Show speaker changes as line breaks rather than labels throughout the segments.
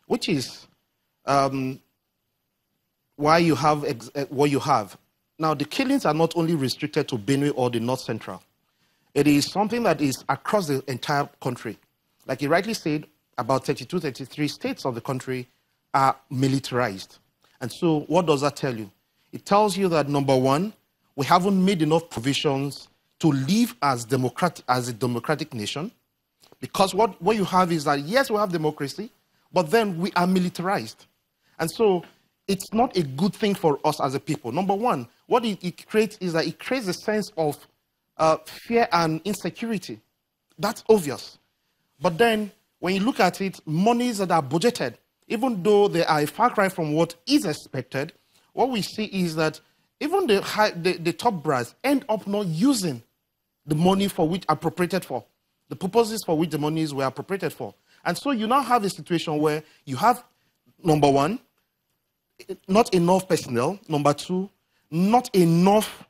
which is why you have what you have. Now, the killings are not only restricted to Benue or the North Central. It is something that is across the entire country. Like you rightly said, about 32, 33 states of the country are militarized. And so what does that tell you? It tells you that, number one, we haven't made enough provisions to live as a democratic nation. Because what you have is that, yes, we have democracy, but then we are militarized. And so it's not a good thing for us as a people. Number one, what it creates is that it creates a sense of fear and insecurity. That's obvious. But then, when you look at it, monies that are budgeted, even though they are a far cry from what is expected, what we see is that even the top brass end up not using the money for which appropriated for, the purposes for which the monies were appropriated for. And so you now have a situation where you have, number one, not enough personnel. Number two, not enough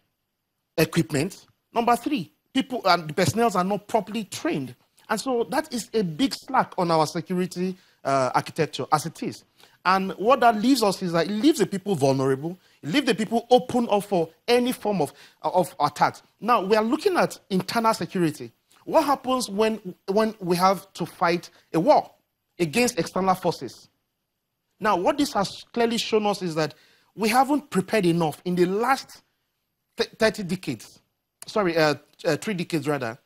equipment. Number three, people and the personnel are not properly trained. And so that is a big slack on our security architecture as it is. And what that leaves us is that it leaves the people vulnerable. It leaves the people open up for any form of attacks. Now, we are looking at internal security. What happens when we have to fight a war against external forces? Now, what this has clearly shown us is that we haven't prepared enough in the last 3 decades rather,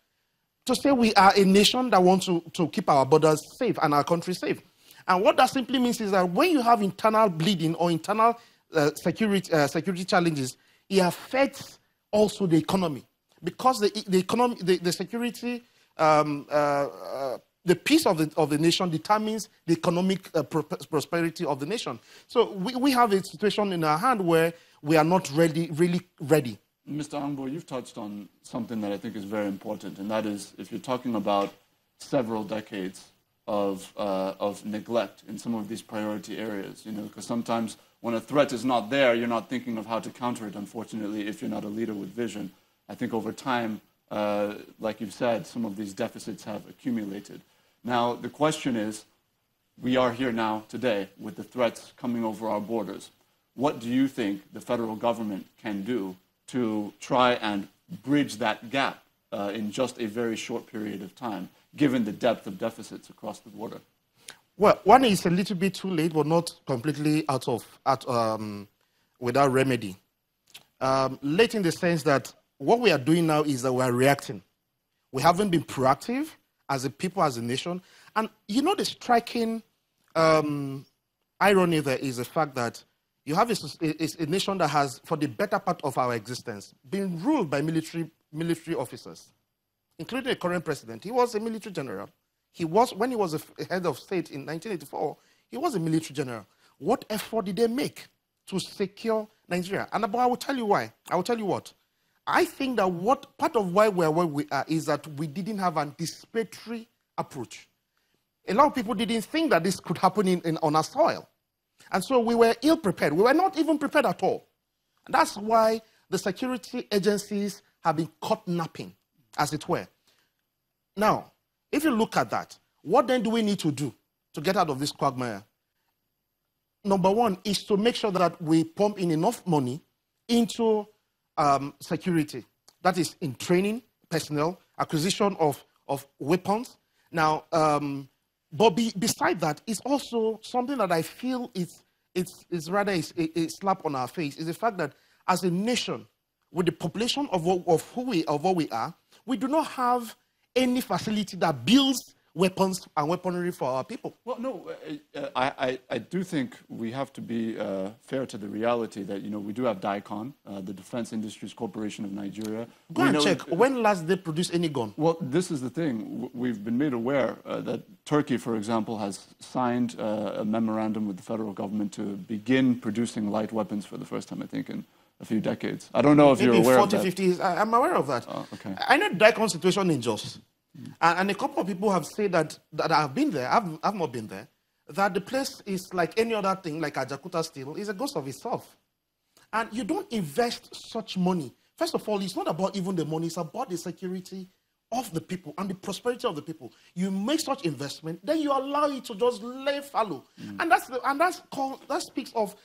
to say we are a nation that wants to keep our borders safe and our country safe. And what that simply means is that when you have internal bleeding or internal security challenges, it affects also the economy. Because the economy, the security, the peace of the nation determines the economic prosperity of the nation. So we have a situation in our hand where we are not really ready.
Mr. Angbo, you've touched on something that I think is very important, and that is if you're talking about several decades of neglect in some of these priority areas, because sometimes when a threat is not there, you're not thinking of how to counter it, unfortunately, if you're not a leader with vision. I think over time, like you've said, some of these deficits have accumulated. Now, the question is, we are here now today with the threats coming over our borders. What do you think the federal government can do to try and bridge that gap in just a very short period of time, given the depth of deficits across the border?
Well, one is a little bit too late, but not completely without remedy. Late in the sense that what we are doing now is that we are reacting. We haven't been proactive as a people, as a nation. And the striking irony there is the fact that you have a nation that has, for the better part of our existence, been ruled by military officers, including the current president. He was a military general. When he was a head of state in 1984, he was a military general. What effort did they make to secure Nigeria? And I will tell you why. I will tell you what. I think that part of why we are where we are is that we didn't have an anticipatory approach. A lot of people didn't think that this could happen on our soil. And so we were ill-prepared. We were not even prepared at all. And that's why the security agencies have been caught napping, as it were. Now, if you look at that, what then do we need to do to get out of this quagmire? Number one is to make sure that we pump in enough money into security. That is in training, personnel, acquisition of weapons. Now, but beside that, it's also something that I feel it's rather a slap on our face, is the fact that as a nation, with the population of what we are, we do not have any facility that builds weapons and weaponry for our people.
Well, no, I do think we have to be fair to the reality that, we do have DICON, the Defense Industries Corporation of Nigeria.
Go and check. When last they produced any gun?
Well, this is the thing. We've been made aware that Turkey, for example, has signed a memorandum with the federal government to begin producing light weapons for the first time, I think, in a few decades. I don't know if you're aware of that.
40, 50 years. I'm aware of that.
Oh, okay.
I know the DICON situation in Jos. And a couple of people have said that I've been there, I've not been there, that the place is like any other thing, like Ajakuta Steel, is a ghost of itself. And you don't invest such money. First of all, it's not about even the money, it's about the security of the people and the prosperity of the people, you make such investment, then you allow it to just lay fallow. And that speaks of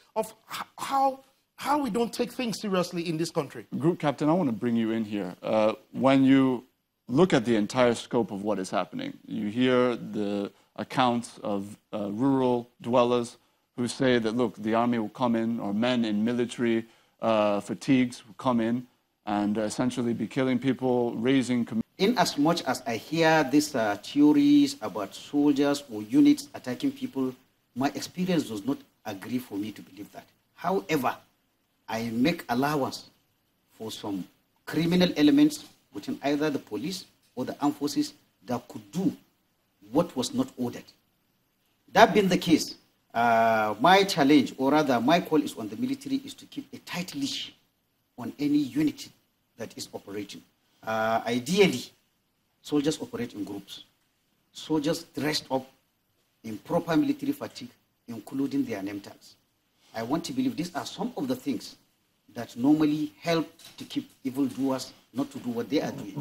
how we don't take things seriously in this country.
Group Captain, I want to bring you in here. When you look at the entire scope of what is happening, you hear the accounts of rural dwellers who say that, look, the army will come in, or men in military fatigues will come in and essentially be killing people, raising...
In as much as I hear these theories about soldiers or units attacking people, my experience does not agree for me to believe that. However, I make allowance for some criminal elements within either the police or the armed forces that could do what was not ordered. That being the case, my challenge, or rather my call is on the military, is to keep a tight leash on any unit that is operating. Ideally, soldiers operate in groups. Soldiers dressed up in proper military fatigue, including their name tags. I want to believe these are some of the things that normally help to keep evildoers not to do what they are doing.